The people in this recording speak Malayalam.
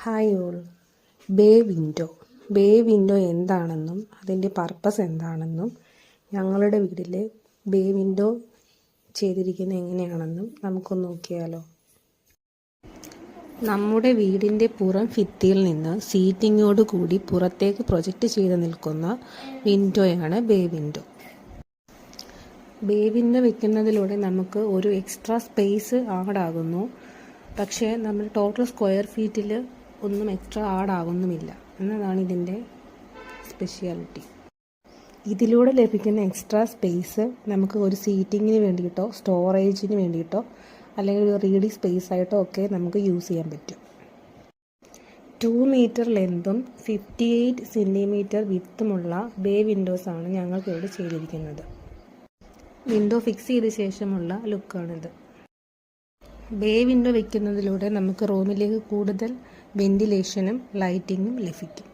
Hi all. ബേ വിൻഡോ എന്താണെന്നും അതിൻ്റെ പർപ്പസ് എന്താണെന്നും ഞങ്ങളുടെ വീട്ടിൽ ബേ വിൻഡോ ചെയ്തിരിക്കുന്നത് എങ്ങനെയാണെന്നും നമുക്കൊന്ന് നോക്കിയാലോ. നമ്മുടെ വീടിൻ്റെ പുറം ഭിത്തിയിൽ നിന്ന് സീറ്റിങ്ങോട് കൂടി പുറത്തേക്ക് പ്രൊജക്റ്റ് ചെയ്ത് നിൽക്കുന്ന വിൻഡോയാണ് ബേ വിൻഡോ. ബേ വിൻഡോ വെക്കുന്നതിലൂടെ നമുക്ക് ഒരു എക്സ്ട്രാ സ്പേസ് ആഡാകുന്നു. പക്ഷേ നമ്മൾ ടോട്ടൽ സ്ക്വയർ ഫീറ്റിൽ ഒന്നും എക്സ്ട്രാ ആഡാകുന്നുമില്ല എന്നതാണ് ഇതിൻ്റെ സ്പെഷ്യാലിറ്റി. ഇതിലൂടെ ലഭിക്കുന്ന എക്സ്ട്രാ സ്പേസ് നമുക്ക് ഒരു സീറ്റിങ്ങിന് വേണ്ടിയിട്ടോ സ്റ്റോറേജിന് വേണ്ടിയിട്ടോ അല്ലെങ്കിൽ ഒരു റീഡിങ് സ്പേസ് ആയിട്ടോ ഒക്കെ നമുക്ക് യൂസ് ചെയ്യാൻ പറ്റും. 2 മീറ്റർ ലെങ്തും 58 സെൻറ്റിമീറ്റർ വിഡ്ത്തുമുള്ള ബേ വിൻഡോസാണ് ഞങ്ങൾക്കിവിടെ ചെയ്തിരിക്കുന്നത്. വിൻഡോ ഫിക്സ് ചെയ്ത ശേഷമുള്ള ലുക്കാണിത്. ബേ വിൻഡോ വയ്ക്കുന്നതിലൂടെ നമുക്ക് റൂമിലേക്ക് കൂടുതൽ വെന്റിലേഷനും ലൈറ്റിങ്ങും ലഭിക്കും.